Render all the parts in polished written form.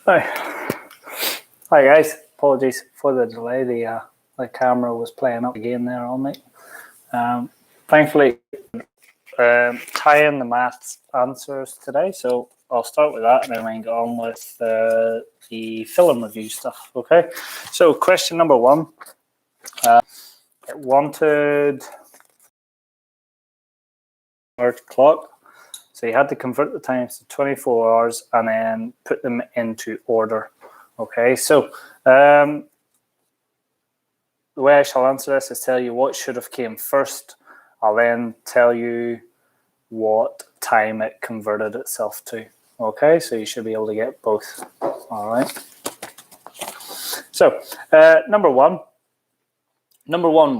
Hi. Hi guys, apologies for the delay. The camera was playing up again there all night. Thankfully, tying the maths answers today, so I'll start with that and then we can get on with the film review stuff. Okay, so question number one. It wanted clock. So you had to convert the times to 24 hours and then put them into order. Okay, so the way I shall answer this is tell you what should have came first. I'll then tell you what time it converted itself to. Okay, so you should be able to get both. All right. So number one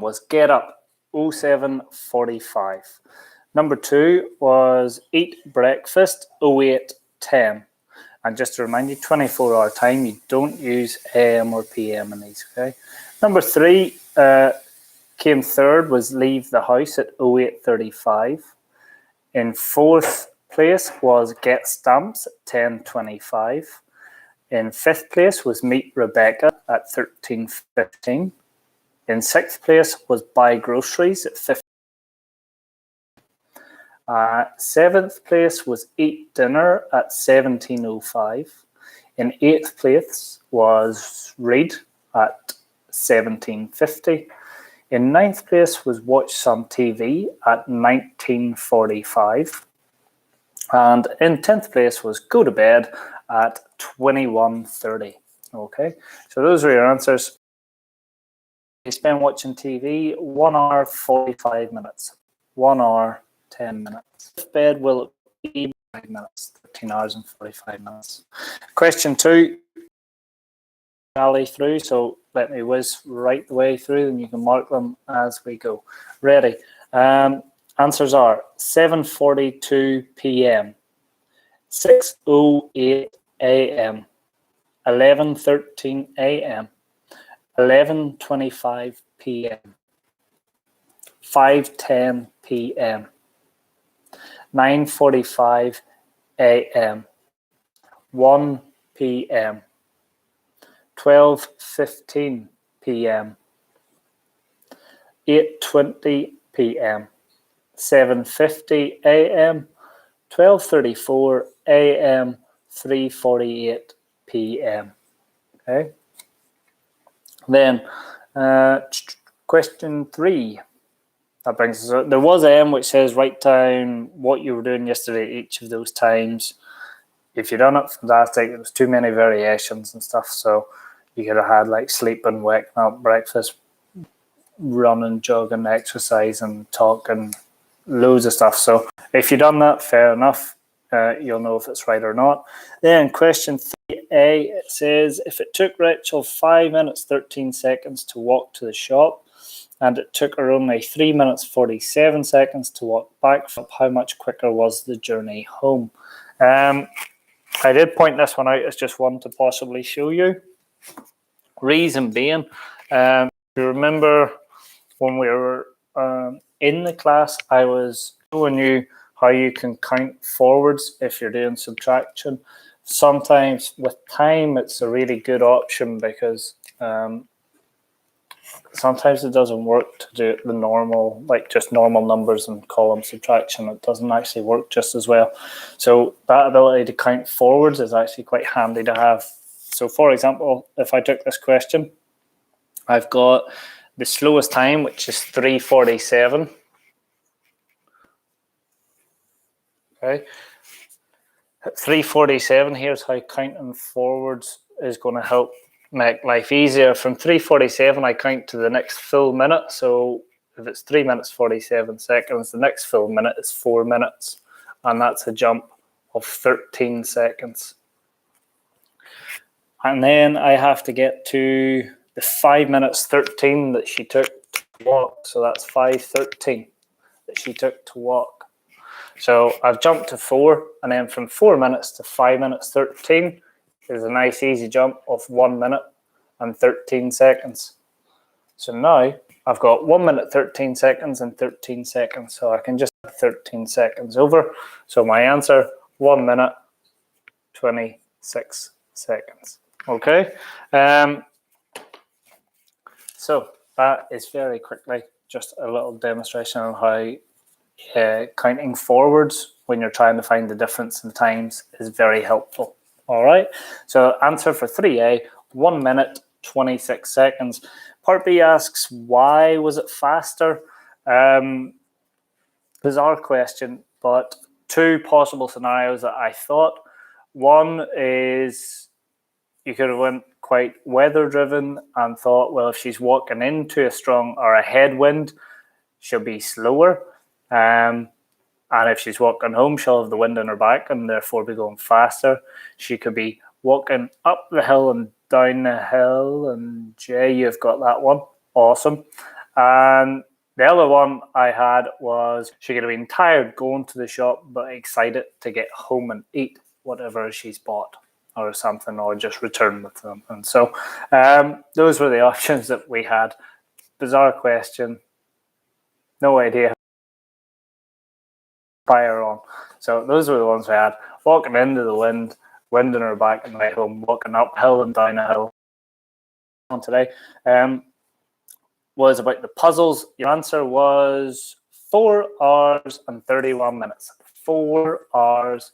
was get up 07:45. Number two was eat breakfast 08:10. And just to remind you, 24-hour time, you don't use AM or PM in these, okay? Number three came third was leave the house at 08:35. In fourth place was get stamps at 10:25. In fifth place was meet Rebecca at 13:15. In sixth place was buy groceries at 15. Seventh place was eat dinner at 17:05. In eighth place was read at 17:50. In ninth place was watch some TV at 19:45. And in 10th place was go to bed at 21:30. Okay, so those are your answers. You spend watching TV 1 hour 45 minutes. 1 hour 10 minutes. Bed will be 5 minutes, 13 hours and 45 minutes. Question two, rally through, so let me whiz right the way through and you can mark them as we go. Ready? Answers are 7:42 p.m., 6:08 a.m., 11:13 a.m., 11:25 p.m., 5:10 p.m., 9:45 a.m., 1 p.m., 12:15 p.m., 8:20 p.m., 7:50 a.m., 12:34 a.m., 3:48 p.m. Okay. Then question three. That brings us up. There was M which says write down what you were doing yesterday at each of those times. If you done it, fantastic. There was too many variations and stuff, so you could have had like sleeping, waking up, breakfast, running, jogging, exercising, talking, loads of stuff. So if you done that, fair enough. You'll know if it's right or not. Then question 3A, it says if it took Rachel 5 minutes 13 seconds to walk to the shop, and it took her only 3 minutes 47 seconds to walk back, how much quicker was the journey home? I did point this one out as just one to possibly show you. Reason being, if you remember when we were in the class, I was showing you how you can count forwards if you're doing subtraction. Sometimes with time, it's a really good option because sometimes it doesn't work to do it the normal, like just normal numbers and column subtraction. It doesn't actually work just as well. So that ability to count forwards is actually quite handy to have. So for example, if I took this question, I've got the slowest time, which is 3:47. Okay. At 3:47, here's how counting forwards is going to help make life easier. From 3:47, I count to the next full minute. So if it's 3 minutes 47 seconds, the next full minute is 4 minutes. And that's a jump of 13 seconds. And then I have to get to the 5 minutes 13 that she took to walk. So that's 5:13 that she took to walk. So I've jumped to 4, and then from 4 minutes to 5 minutes 13 is a nice easy jump of 1 minute and 13 seconds. So now I've got 1 minute 13 seconds and 13 seconds. So I can just add 13 seconds over. So my answer, 1 minute 26 seconds. Okay. So that is very quickly just a little demonstration on how counting forwards when you're trying to find the difference in times is very helpful. All right. So answer for 3A, 1 minute, 26 seconds. Part B asks, why was it faster? Bizarre question, but two possible scenarios that I thought. One is you could have went quite weather driven and thought, well, if she's walking into a strong or a headwind, she'll be slower. And if she's walking home, she'll have the wind in her back and therefore be going faster. She could be walking up the hill and down the hill. And Jay, you've got that one. Awesome. And the other one I had was she could have been tired going to the shop, but excited to get home and eat whatever she's bought or something, or just return with them. And so those were the options that we had. Bizarre question. No idea. Fire on. So those were the ones we had. Walking into the wind in her back and way home, walking uphill and down a hill. On today was about the puzzles. Your answer was 4 hours and 31 minutes. 4 hours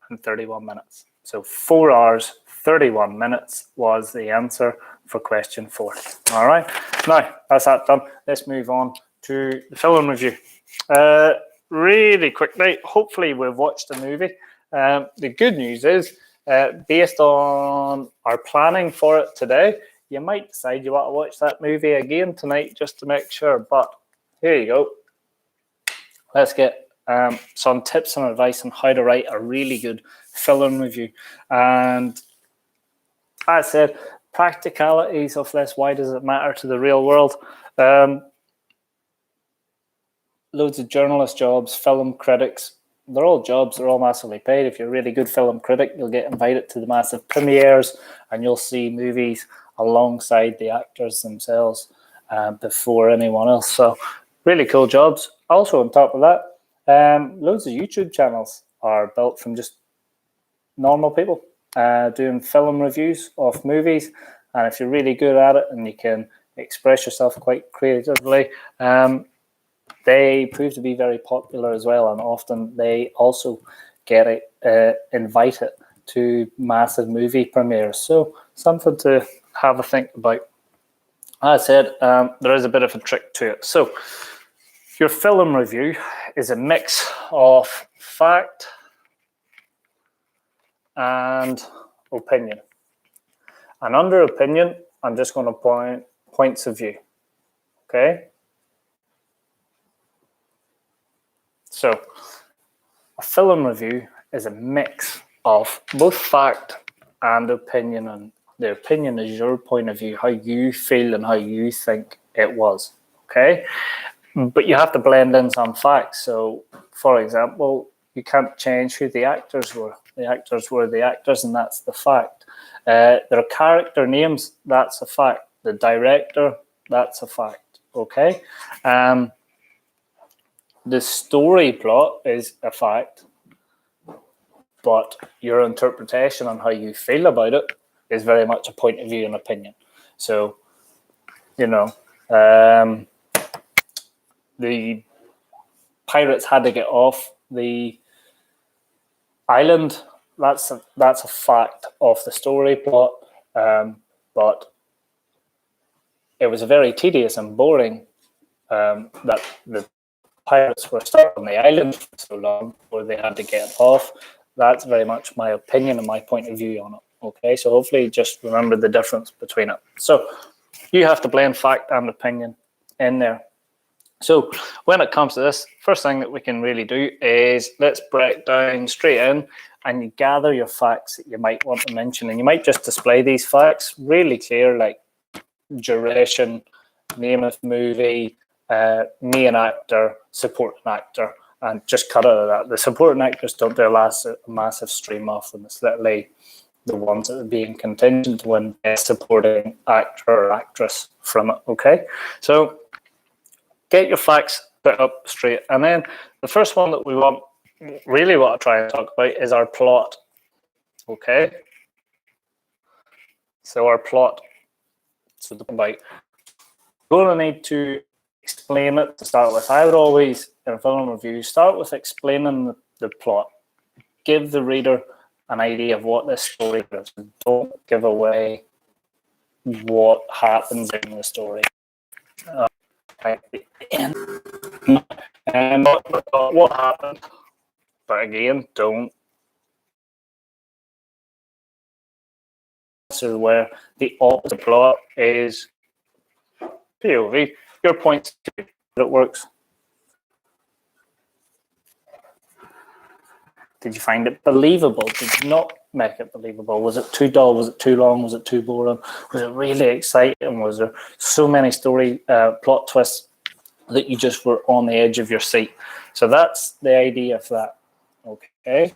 and 31 minutes. So 4 hours, 31 minutes was the answer for question 4. All right. Now, that's that done. Let's move on to the film review. Really quickly, hopefully we've watched the movie. The good news is, based on our planning for it today, you might decide you want to watch that movie again tonight just to make sure. But here you go. Let's get some tips and advice on how to write a really good film review. And as I said, practicalities of this, why does it matter to the real world? Loads of journalist jobs, film critics, they're all jobs, they're all massively paid. If you're a really good film critic, you'll get invited to the massive premieres and you'll see movies alongside the actors themselves before anyone else. So really cool jobs. Also on top of that, loads of YouTube channels are built from just normal people doing film reviews of movies. And if you're really good at it and you can express yourself quite creatively, they prove to be very popular as well, and often they also get invited to massive movie premieres. So something to have a think about. As I said, there is a bit of a trick to it. So your film review is a mix of fact and opinion. And under opinion, I'm just going to point points of view. Okay? So a film review is a mix of both fact and opinion, and the opinion is your point of view, how you feel and how you think it was, okay? But you have to blend in some facts. So, for example, you can't change who the actors were. The actors were the actors, and that's the fact. Their character names, that's a fact. The director, that's a fact, okay? The story plot is a fact, but your interpretation on how you feel about it is very much a point of view and opinion. So, you know, the pirates had to get off the island. That's a fact of the story plot, but it was very tedious and boring that the pirates were stuck on the island for so long before they had to get off. That's very much my opinion and my point of view on it. Okay, so hopefully just remember the difference between it. So you have to blend fact and opinion in there. So when it comes to this, first thing that we can really do is let's break down straight in and you gather your facts that you might want to mention. And you might just display these facts really clear, like duration, name of movie, main actor, supporting actor, and just cut out of that. The supporting actors don't do a massive stream of them. It's literally the ones that are being contingent to win best supporting actor or actress from it, okay? So get your facts put up straight. And then the first one that we really want to try and talk about is our plot, okay? So our plot, so the about, we're going to need to explain it to start with. I would always, in a film review, start with explaining the plot. Give the reader an idea of what this story is. Don't give away what happens in the story. At the end. And what happened? But again, don't. So where the opposite plot is POV. Your point that it works. Did you find it believable? Did you not make it believable? Was it too dull? Was it too long? Was it too boring? Was it really exciting? Was there so many story plot twists that you just were on the edge of your seat? So that's the idea of that. Okay.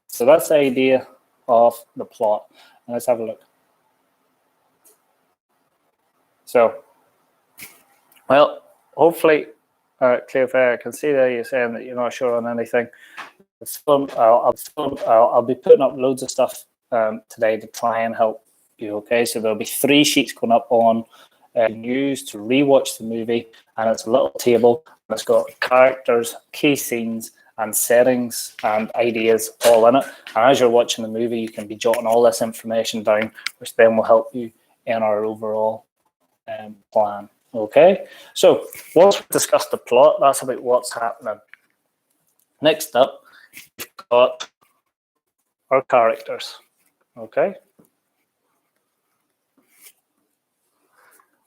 So that's the idea of the plot. And let's have a look. So, well, hopefully, clear. I can see there you're saying that you're not sure on anything. I'll be putting up loads of stuff today to try and help you. Okay, so there'll be 3 sheets going up on use to rewatch the movie, and it's a little table. And it's got characters, key scenes, and settings and ideas all in it. And as you're watching the movie, you can be jotting all this information down, which then will help you in our overall plan. Okay, so once we've discussed the plot, that's about what's happening. Next up, we've got our characters. Okay,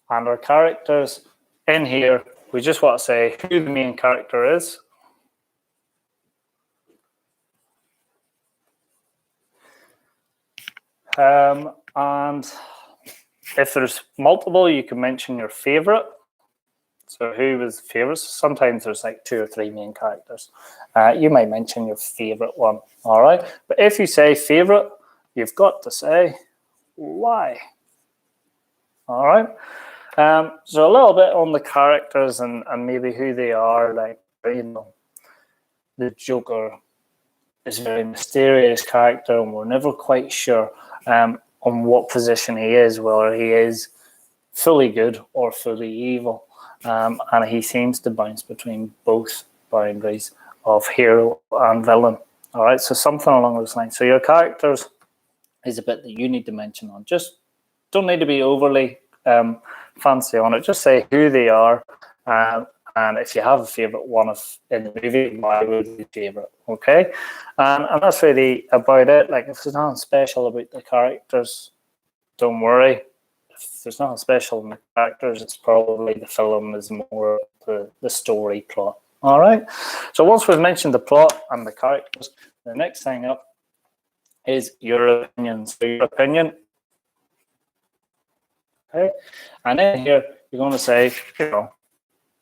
and our characters in here, we just want to say who the main character is. And if there's multiple, you can mention your favorite. So who was the favorite? Sometimes there's like 2 or 3 main characters. You might mention your favorite one. All right. But if you say favorite, you've got to say why. All right. So a little bit on the characters and maybe who they are. Like, you know, the Joker is a very mysterious character, and we're never quite sure on what position he is, whether he is fully good or fully evil. And he seems to bounce between both boundaries of hero and villain. All right, so something along those lines. So your characters is a bit that you need to mention on. Just don't need to be overly fancy on it. Just say who they are, and if you have a favorite one in the movie, why would be favorite? Okay, and that's really about it. Like, if there's nothing special about the characters, don't worry. If there's nothing special in the characters, it's probably the film is more the story plot. All right. So once we've mentioned the plot and the characters, the next thing up is your opinion. So your opinion. Okay. And then here you're going to say, you know,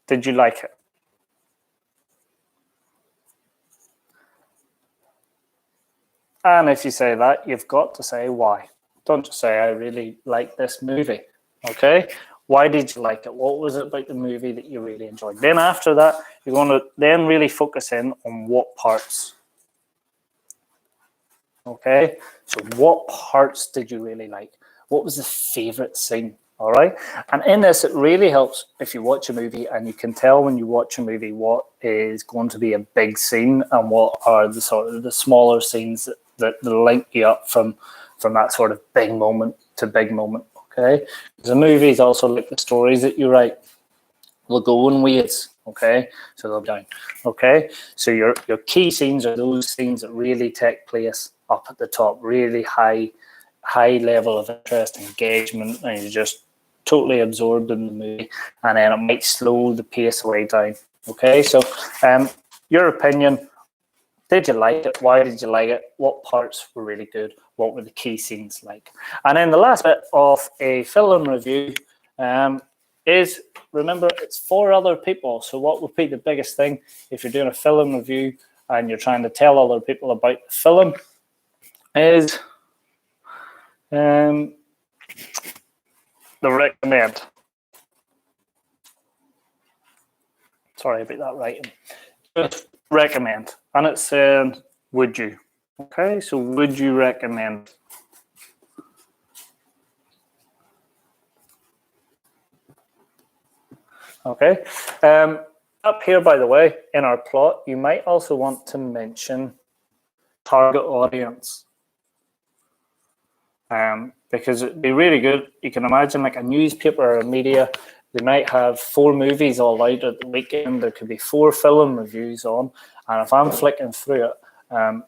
did you like it? And if you say that, you've got to say why. Don't just say, I really like this movie. Okay? Why did you like it? What was it about the movie that you really enjoyed? Then after that, you're going to then really focus in on what parts. Okay? So what parts did you really like? What was the favorite scene? All right? And in this, it really helps if you watch a movie and you can tell when you watch a movie what is going to be a big scene and what are the sort of the smaller scenes that link you up from that sort of big moment to big moment. Okay? Because a movie is also like the stories that you write will go in waves. Okay? So they'll be down. Okay? So your key scenes are those scenes that really take place up at the top, really high level of interest, engagement, and you're just totally absorbed in the movie, and then it might slow the pace way down. Okay, so your opinion, did you like it? Why did you like it? What parts were really good? What were the key scenes like? And then the last bit of a film review is, remember, it's for other people. So what would be the biggest thing if you're doing a film review and you're trying to tell other people about the film is the recommend. Sorry about that writing. Just recommend. And it's saying, would you? Okay, so would you recommend? Okay. Up here, by the way, in our plot, you might also want to mention target audience. Because it'd be really good. You can imagine like a newspaper or a media, they might have 4 movies all out at the weekend. There could be 4 film reviews on. And if I'm flicking through it, am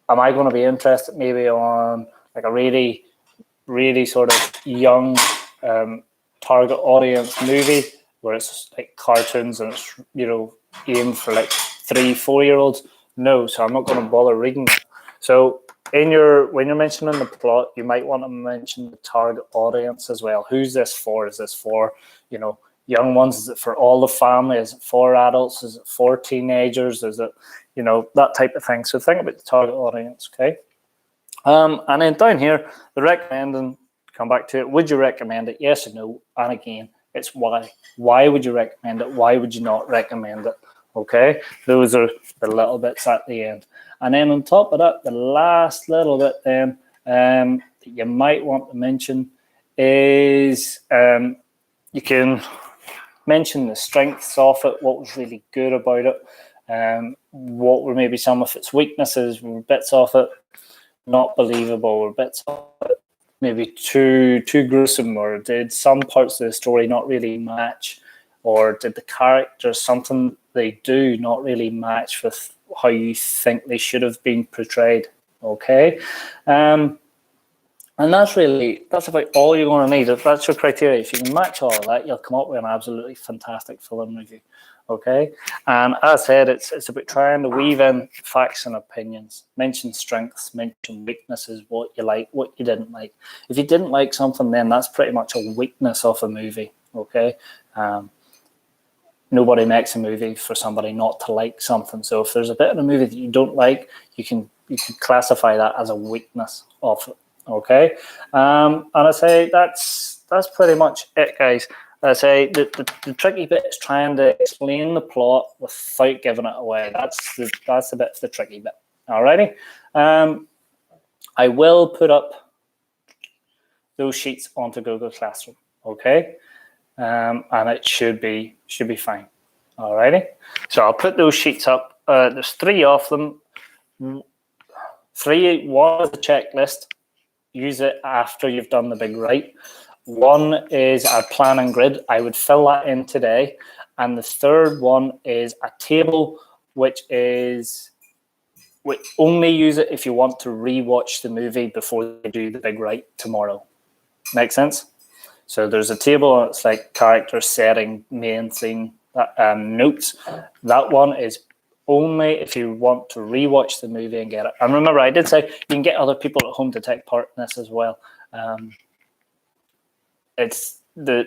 I going to be interested maybe on like a really, really sort of young target audience movie where it's like cartoons and it's, you know, aimed for like 3-4-year-olds? No, so I'm not going to bother reading it. So when you're mentioning the plot, you might want to mention the target audience as well. Who's this for? Is this for, you know, young ones? Is it for all the family? Is it for adults? Is it for teenagers? Is it, you know, that type of thing? So think about the target audience, okay? And then down here, the recommending, come back to it. Would you recommend it? Yes or no? And again, it's why. Why would you recommend it? Why would you not recommend it? Okay, those are the little bits at the end. And then on top of that, the last little bit then that you might want to mention is you can mention the strengths of it, what was really good about it, what were maybe some of its weaknesses, were bits of it not believable, or bits of it maybe too gruesome, or did some parts of the story not really match, or did the characters, something they do not really match with how you think they should have been portrayed, okay? And that's about all you're going to need. If that's your criteria, if you can match all of that, you'll come up with an absolutely fantastic film review, okay? And as I said, it's about trying to weave in facts and opinions, mention strengths, mention weaknesses, what you like, what you didn't like. If you didn't like something, then that's pretty much a weakness of a movie, okay? Nobody makes a movie for somebody not to like something. So if there's a bit of a movie that you don't like, you can classify that as a weakness of it. Okay, and I say that's pretty much it, guys. I say the tricky bit is trying to explain the plot without giving it away. That's the bit of the tricky bit. Alrighty, I will put up those sheets onto Google Classroom. Okay. And it should be fine. Alrighty, so I'll put those sheets up. There's 3 of them. 1 is a checklist. Use it after you've done the big write. 1 is a plan and grid. I would fill that in today. And the 3rd one is a table, which only use it if you want to rewatch the movie before you do the big write tomorrow. Make sense? So there's a table, it's like character setting, main theme, notes. That one is only if you want to rewatch the movie and get it. And remember, I did say you can get other people at home to take part in this as well. It's a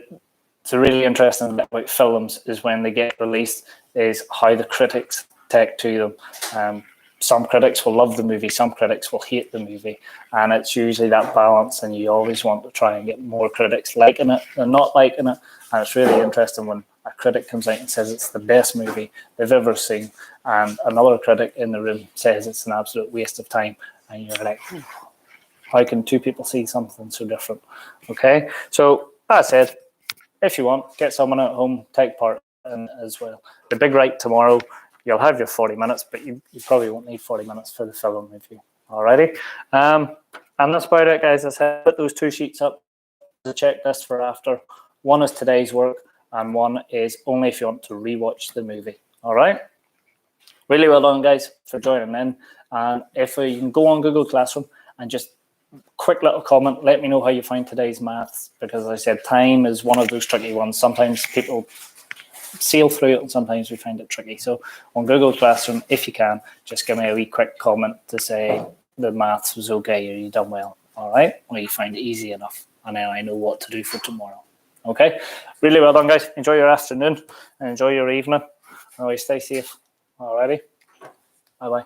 really interesting bit about films is when they get released is how the critics take to them. Some critics will love the movie, some critics will hate the movie, and it's usually that balance, and you always want to try and get more critics liking it than not liking it. And it's really interesting when a critic comes out and says it's the best movie they've ever seen, and another critic in the room says it's an absolute waste of time, and you're like, how can 2 people see something so different? Okay, so as I said, if you want, get someone at home, take part in it as well. The big write tomorrow, you'll have your 40 minutes, but you probably won't need 40 minutes for the film review. Alrighty. And that's about it, guys. I said, put those 2 sheets up, the checklist for after. 1 is today's work, and 1 is only if you want to rewatch the movie. All right. Really well done, guys, for joining in. And if you can go on Google Classroom and just quick little comment, let me know how you find today's maths, because as I said, time is one of those tricky ones. Sometimes people sail through it and sometimes we find it tricky. So on Google Classroom, if you can, just give me a wee quick comment to say the maths was okay or you done well. All right, or you find it easy enough, and then I know what to do for tomorrow. Okay, really well done, guys. Enjoy your afternoon and enjoy your evening. Always stay safe. Alrighty, bye bye.